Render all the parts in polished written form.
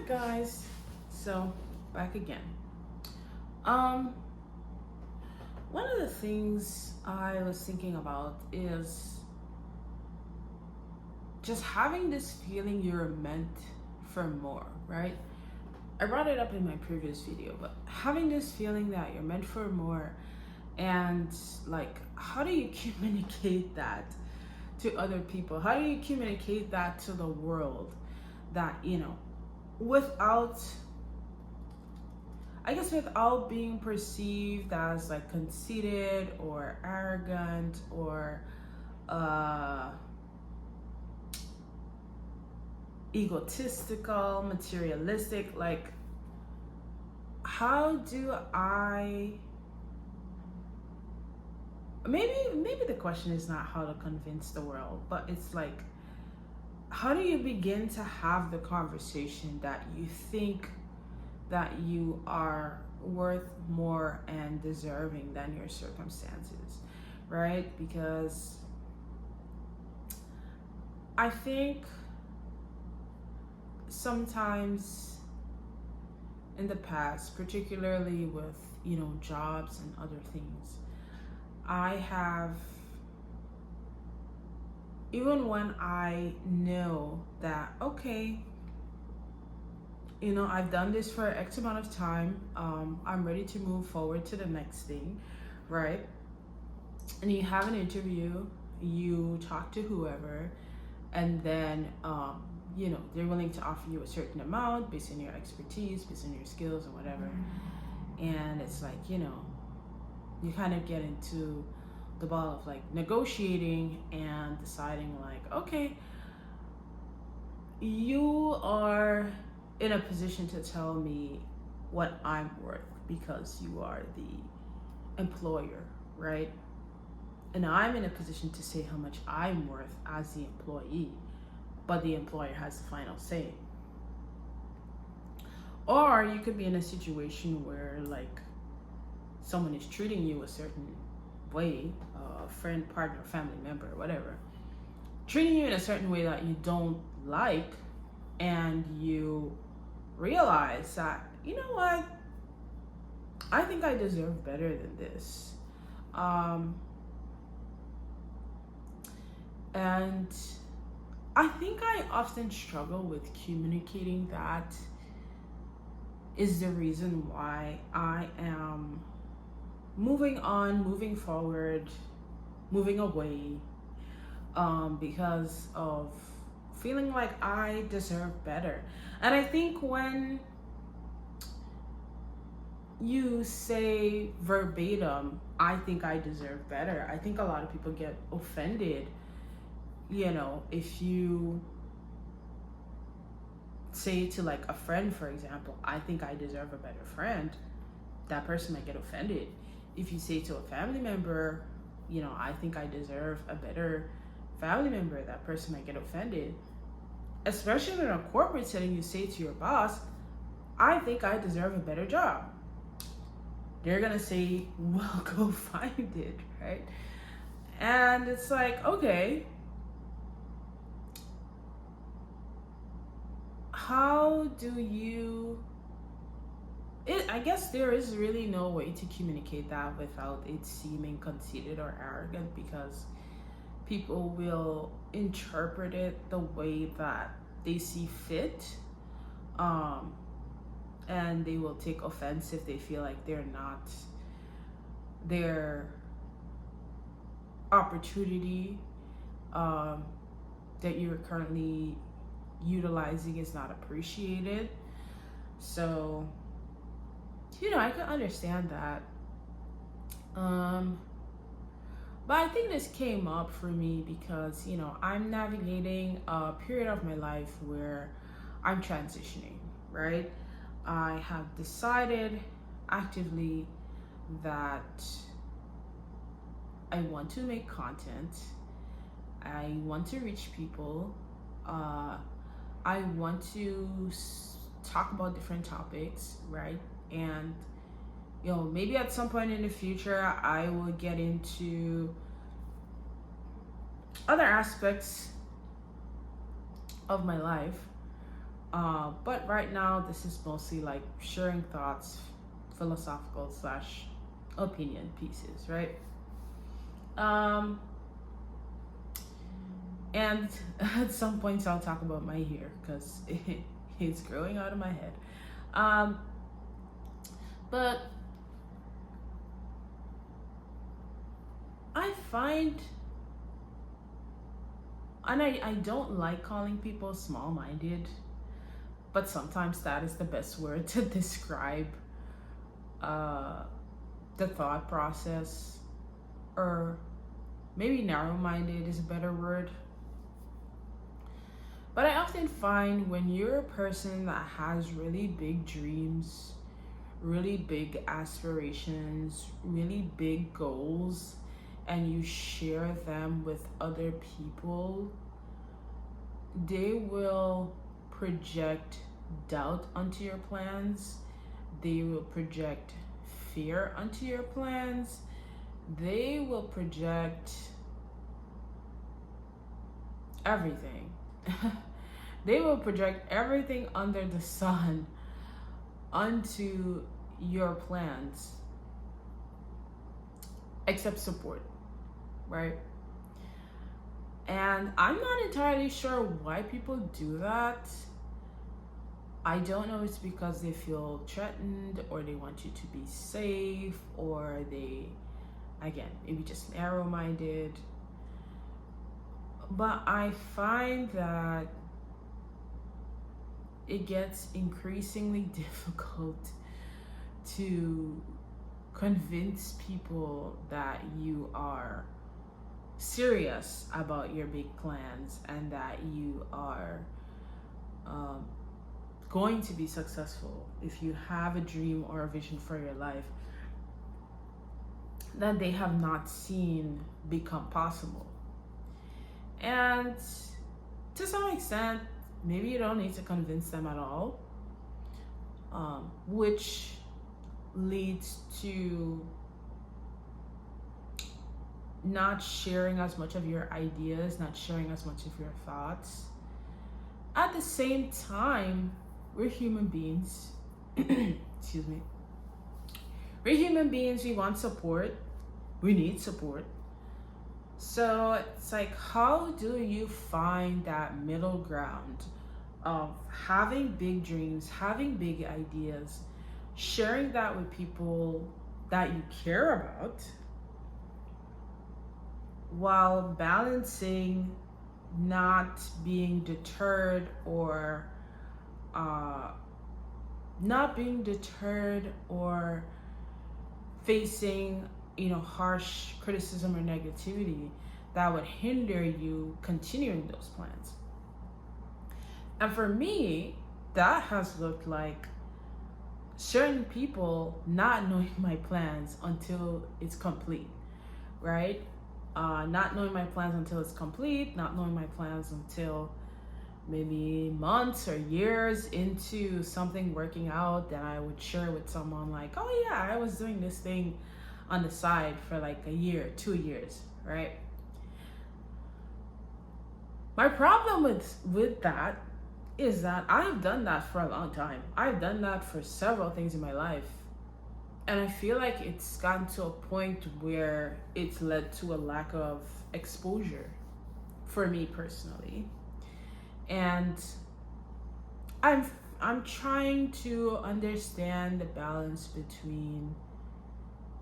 Guys, so back again. Um, One of the things I was thinking about is just having this feeling you're meant for more, right? I brought it up in my previous video, but having this feeling that you're meant for more, and like, how do you communicate that to other people? How do you communicate that to the world that, without, I guess, without being perceived as like conceited or arrogant or uh, egotistical, materialistic? Like, how do I? Maybe the question is not how to convince the world, but it's like, how do you begin to have the conversation that you think that you are worth more and deserving than your circumstances, right? Because I think sometimes in the past, particularly with, jobs and other things, I have, even when I know that, okay, I've done this for X amount of time, I'm ready to move forward to the next thing, right? And you have an interview, you talk to whoever, and then, they're willing to offer you a certain amount based on your expertise, based on your skills, or whatever. And it's like, you kind of get into the ball of like negotiating and deciding, like, okay, you are in a position to tell me what I'm worth because you are the employer, right? And I'm in a position to say how much I'm worth as the employee, but the employer has the final say. Or you could be in a situation where, like, someone is treating you a certain way, a friend, partner, family member, whatever, treating you in a certain way that you don't like, and you realize that, you know what, I think I deserve better than this. And I think I often struggle with communicating that is the reason why I am moving on, moving forward, moving away, because of feeling like I deserve better. And I think when you say verbatim, I think I deserve better, I think a lot of people get offended. If you say to like a friend, for example, I think I deserve a better friend, that person might get offended. If you say to a family member, I think I deserve a better family member, that person might get offended. Especially in a corporate setting, you say to your boss, I think I deserve a better job. They're gonna say, well, go find it, right? And it's like, okay, how do you, I guess there is really no way to communicate that without it seeming conceited or arrogant, because people will interpret it the way that they see fit, and they will take offense if they feel like they're not, their opportunity that you're currently utilizing is not appreciated. So, I can understand that. But I think this came up for me because, I'm navigating a period of my life where I'm transitioning, right? I have decided actively that I want to make content. I want to reach people. I want to talk about different topics, right? And maybe at some point in the future, I will get into other aspects of my life. But right now, this is mostly like sharing thoughts, philosophical slash opinion pieces, right? Um, and at some points, I'll talk about my hair because it's growing out of my head. Um, but I find, and I don't like calling people small minded, but sometimes that is the best word to describe uh, the thought process, or maybe narrow minded is a better word. But I often find when you're a person that has really big dreams, really big aspirations, really big goals, and you share them with other people, they will project doubt onto your plans. They will project fear onto your plans. They will project everything. They will project everything under the sun onto your plans, except support, right? And I'm not entirely sure why people do that. I don't know if it's because they feel threatened, or they want you to be safe, or they, again, maybe just narrow minded. But I find that it gets increasingly difficult to convince people that you are serious about your big plans and that you are going to be successful. If you have a dream or a vision for your life that they have not seen become possible. And to some extent, maybe you don't need to convince them at all, which leads to not sharing as much of your ideas, not sharing as much of your thoughts. At the same time, we're human beings. Excuse me. We're human beings, we want support. We need support. So it's like, how do you find that middle ground of having big dreams, having big ideas, sharing that with people that you care about, while balancing not being deterred or facing, harsh criticism or negativity that would hinder you continuing those plans. And for me, that has looked like certain people not knowing my plans until it's complete, right? Not knowing my plans until it's complete, not knowing my plans until maybe months or years into something working out, that I would share with someone like, oh yeah, I was doing this thing on the side for like a year, 2 years, right? My problem with that is that I've done that for a long time. I've done that for several things in my life. And I feel like it's gotten to a point where it's led to a lack of exposure for me personally. And I'm trying to understand the balance between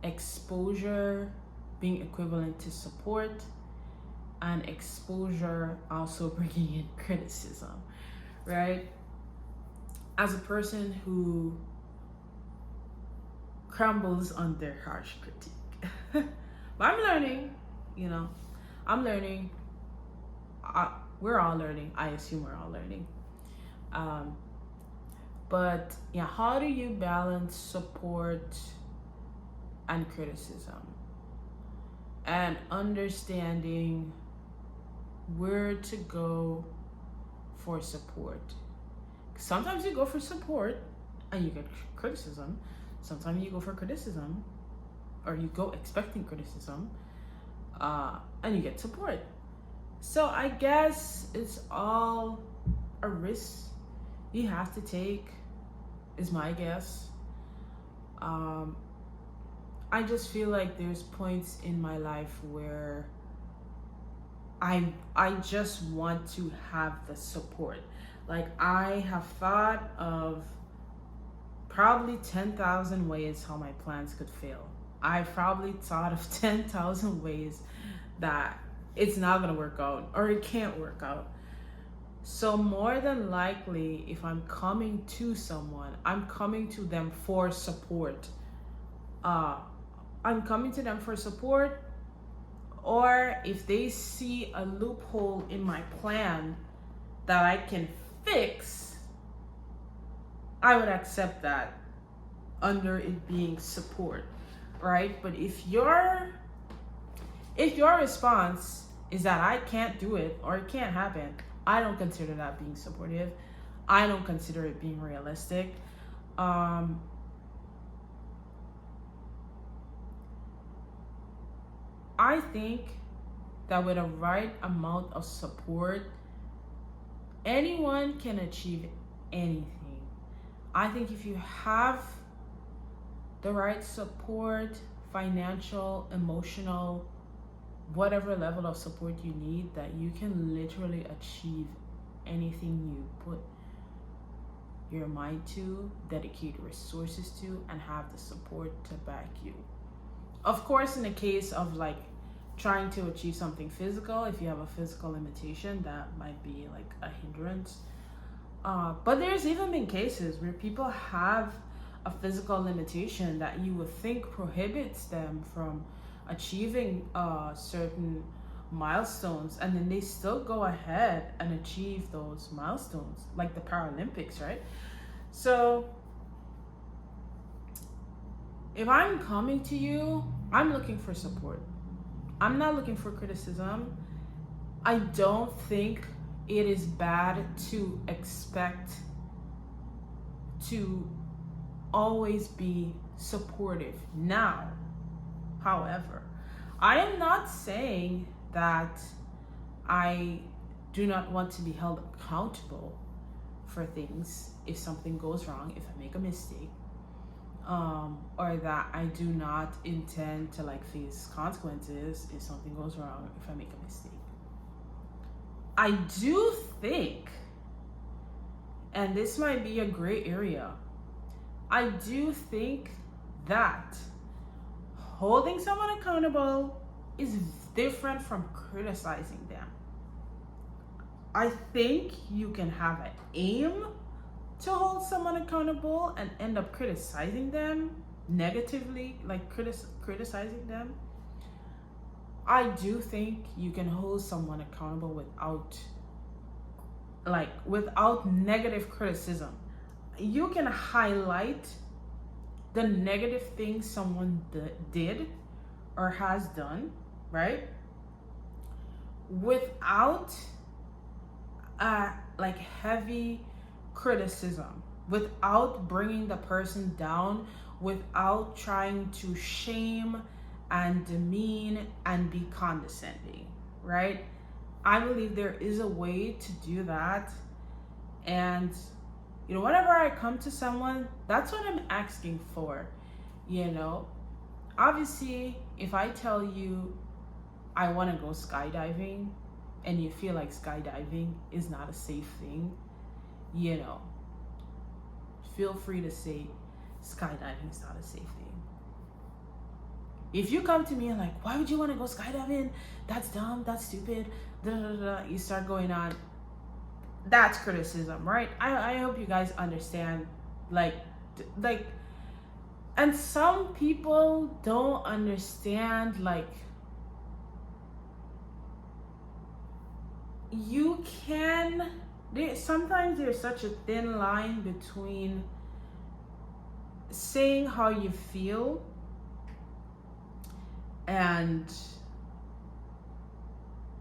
exposure being equivalent to support, and exposure also bringing in criticism, right? As a person who crumbles under harsh critique, but I'm learning, I'm learning. We're all learning. I assume we're all learning. But yeah, how do you balance support and criticism, and understanding where to go for support? Sometimes you go for support and you get criticism. Sometimes you go for criticism, or you go expecting criticism, and you get support. So I guess it's all a risk he has to take, is my guess. um I just feel like there's points in my life where I just want to have the support. Like, I have thought of probably 10,000 ways how my plans could fail. I probably thought of 10,000 ways that it's not going to work out or it can't work out. So more than likely, if I'm coming to someone, I'm coming to them for support. Uh I'm coming to them for support, or if they see a loophole in my plan that I can fix, I would accept that under it being support, right? But if your response is that I can't do it or it can't happen, I don't consider that being supportive. I don't consider it being realistic. Um, I think that with a right amount of support, anyone can achieve anything. I think if you have the right support, financial, emotional, whatever level of support you need, that you can literally achieve anything you put your mind to, dedicate resources to, and have the support to back you. Of course, in the case of like trying to achieve something physical, if you have a physical limitation, that might be like a hindrance. But there's even been cases where people have a physical limitation that you would think prohibits them from achieving certain milestones, and then they still go ahead and achieve those milestones, like the Paralympics, right? So if I'm coming to you, I'm looking for support. I'm not looking for criticism. I don't think it is bad to expect to always be supportive. Now, however, I am not saying that I do not want to be held accountable for things if something goes wrong, if I make a mistake, or that I do not intend to like face consequences if something goes wrong, if I make a mistake. I do think, and this might be a gray area, I do think that holding someone accountable is different from criticizing them. I think you can have an aim to hold someone accountable and end up criticizing them negatively, like criticizing them. I do think you can hold someone accountable without negative criticism. You can highlight the negative things someone did or has done, right? Without like heavy criticism, without bringing the person down, without trying to shame and demean and be condescending, right? I believe there is a way to do that. And whenever I come to someone, that's what I'm asking for. Obviously, if I tell you I want to go skydiving and you feel like skydiving is not a safe thing, feel free to say skydiving is not a safe thing. If you come to me and like, why would you want to go skydiving? That's dumb, that's stupid, da, da, da, da, you start going on, that's criticism, right? I hope you guys understand, like, and some people don't understand, like, sometimes there's such a thin line between saying how you feel and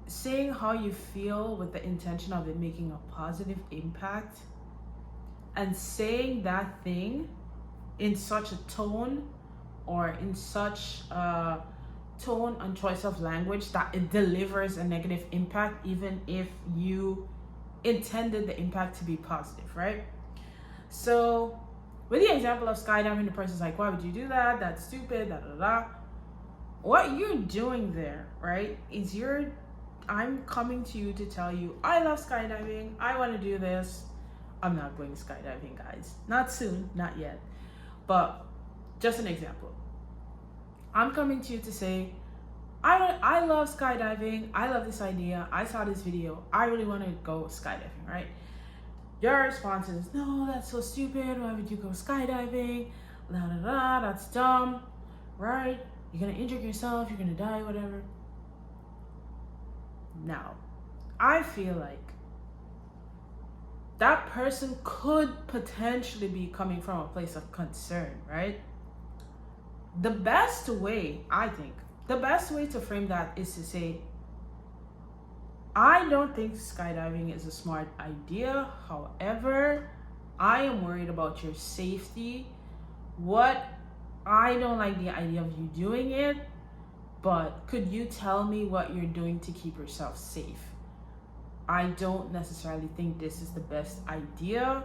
saying how you feel with the intention of it making a positive impact, and saying that thing in such a tone or in such a tone and choice of language that it delivers a negative impact, even if you intended the impact to be positive, right? So with the example of skydiving, the person's like, why would you do that? That's stupid, da da da. What you're doing there, right, is I'm coming to you to tell you, I love skydiving, I want to do this. I'm not going skydiving, guys. Not soon, not yet. But just an example. I'm coming to you to say, I love skydiving, I love this idea, I saw this video, I really want to go skydiving, right? Your response is, no, that's so stupid, why would you go skydiving? La da da, that's dumb, right? You're gonna injure yourself, you're gonna die, whatever. Now, I feel like that person could potentially be coming from a place of concern, right? The best way, I think, the best way to frame that is to say, I don't think skydiving is a smart idea. However, I am worried about your safety. I don't like the idea of you doing it, but could you tell me what you're doing to keep yourself safe? I don't necessarily think this is the best idea.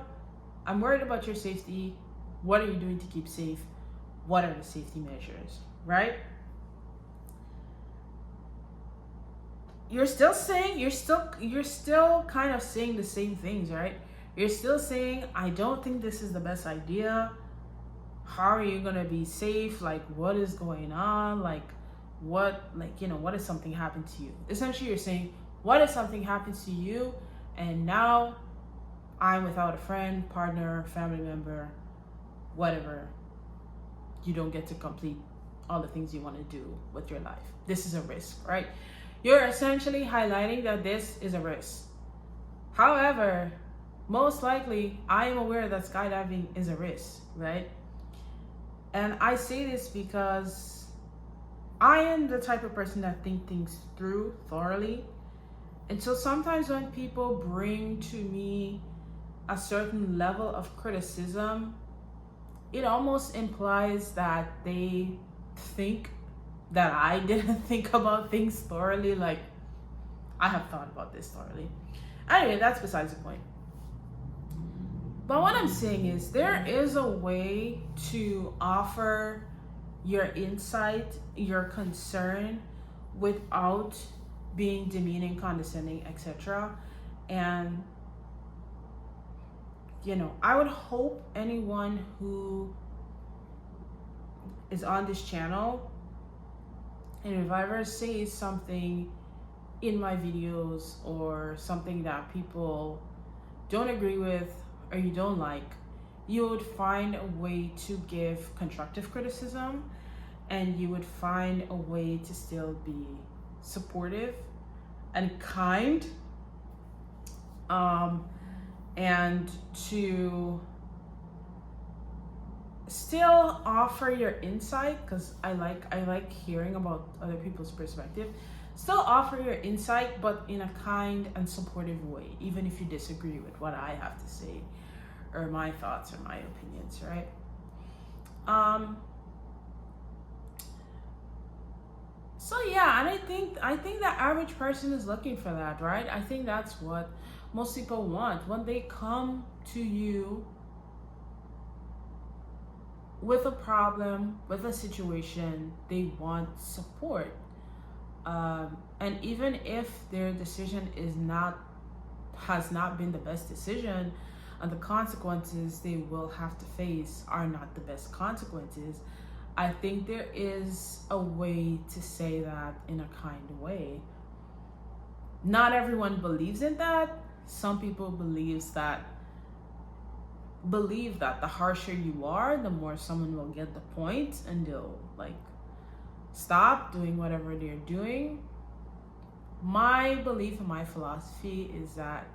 I'm worried about your safety. What are you doing to keep safe? What are the safety measures, right? You're still kind of saying the same things, right? You're still saying, I don't think this is the best idea. How are you gonna be safe? Like, what is going on? What if something happened to you? Essentially, you're saying, what if something happens to you and now I'm without a friend, partner, family member, whatever. You don't get to complete all the things you want to do with your life. This is a risk, right? You're essentially highlighting that this is a risk. However, most likely, I am aware that skydiving is a risk, right? And I say this because I am the type of person that thinks things through thoroughly. And so sometimes when people bring to me a certain level of criticism, it almost implies that they think that I didn't think about things thoroughly. Like, I have thought about this thoroughly. Anyway, that's besides the point. But what I'm saying is there is a way to offer your insight, your concern, without being demeaning, condescending, etc. And I would hope anyone who is on this channel, and if I ever say something in my videos or something that people don't agree with or you don't like, you would find a way to give constructive criticism, and you would find a way to still be supportive and kind, and to still offer your insight, because I like hearing about other people's perspective. Still offer your insight, but in a kind and supportive way, even if you disagree with what I have to say or my thoughts or my opinions, right? So yeah, and I think the average person is looking for that, right? I think that's what most people want when they come to you with a problem, with a situation. They want support, and even if their decision has not been the best decision, and the consequences they will have to face are not the best consequences, I think there is a way to say that in a kind way. Not everyone believes in that. Some people believe that the harsher you are, the more someone will get the point and they'll stop doing whatever they're doing. My belief and my philosophy is that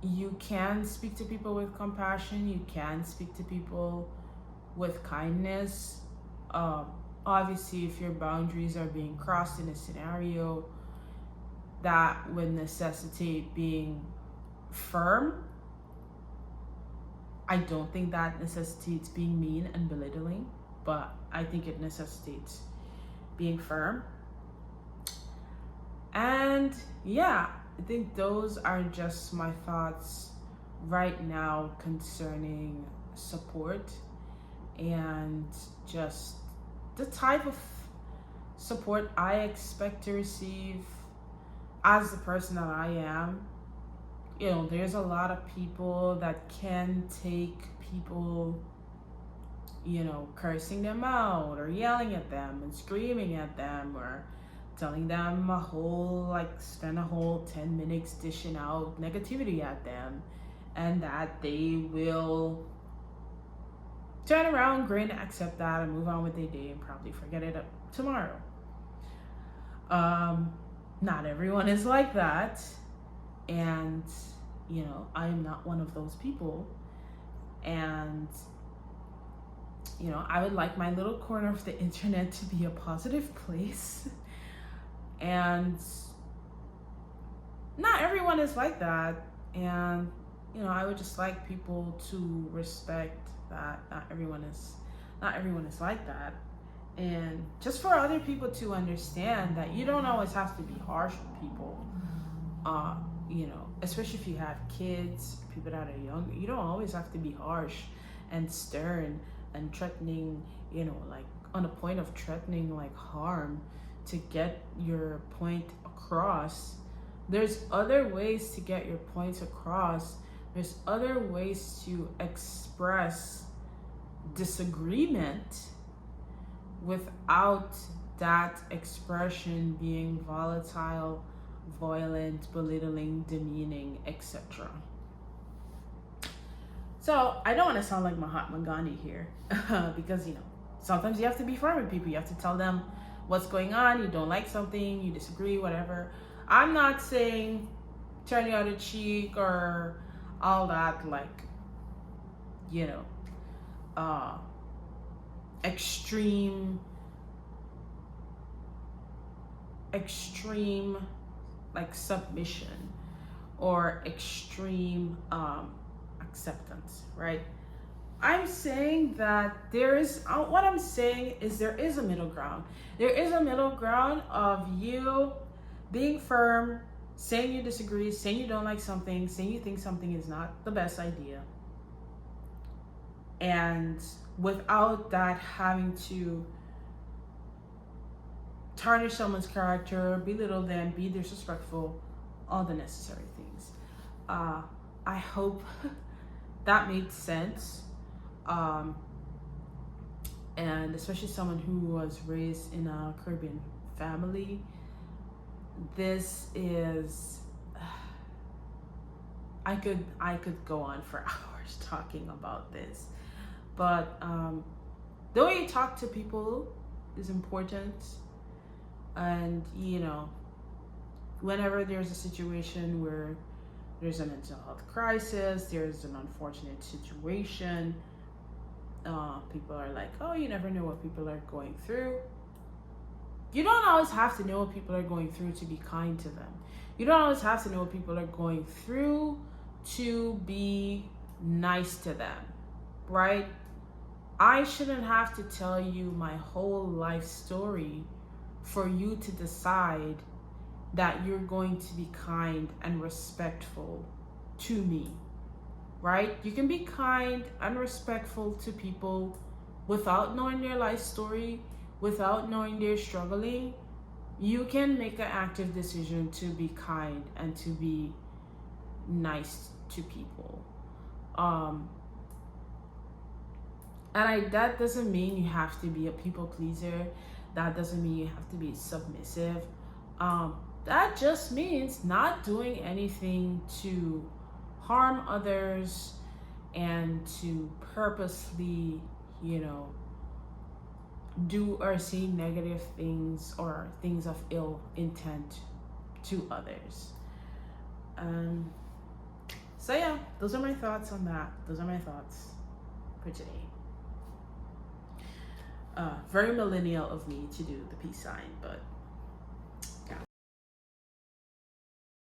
you can speak to people with compassion, you can speak to people with kindness. Obviously, if your boundaries are being crossed in a scenario that would necessitate being firm, I don't think that necessitates being mean and belittling, but I think it necessitates being firm. And yeah, I think those are just my thoughts right now concerning support and just the type of support I expect to receive as the person that I am. You know, there's a lot of people that can take people, you know, cursing them out or yelling at them and screaming at them or telling them spend a whole 10 minutes dishing out negativity at them, and that they will turn around, grin, accept that, and move on with their day and probably forget it tomorrow. Not everyone is like that, and you know, I am not one of those people. And you know, I would like my little corner of the internet to be a positive place. And not everyone is like that. And you know, I would just like people to respect that not everyone is like that. And just for other people to understand that you don't always have to be harsh with people. You know, especially if you have kids, people that are young, you don't always have to be harsh and stern and threatening, you know, like on a point of threatening like harm to get your point across. There's other ways to get your points across. There's other ways to express disagreement without that expression being volatile, violent, belittling, demeaning, etc. So I don't want to sound like Mahatma Gandhi here, because you know, sometimes you have to be firm with people. You have to tell them what's going on. You don't like something, you disagree, whatever. I'm not saying turn the other cheek or all that, like, you know, extreme like submission or extreme acceptance, right? I'm saying that there is what I'm saying is there is a middle ground. There is a middle ground of you being firm, saying you disagree, saying you don't like something, saying you think something is not the best idea, and without that having to tarnish someone's character, belittle them, be disrespectful, all the necessary things. I hope that made sense. And especially someone who was raised in a Caribbean family, this is, I could go on for hours talking about this, but the way you talk to people is important. And you know, whenever there's a situation where there's a mental health crisis, there's an unfortunate situation, people are like, oh, you never know what people are going through. You don't always have to know what people are going through to be kind to them. You don't always have to know what people are going through to be nice to them, right? I shouldn't have to tell you my whole life story for you to decide that you're going to be kind and respectful to me, right? You can be kind and respectful to people without knowing their life story, without knowing they're struggling. You can make an active decision to be kind and to be nice to people. That doesn't mean you have to be a people pleaser. That doesn't mean you have to be submissive. That just means not doing anything to harm others and to purposely, you know, do or say negative things or things of ill intent to others. So yeah, those are my thoughts on that. Those are my thoughts for today. Very millennial of me to do the peace sign, but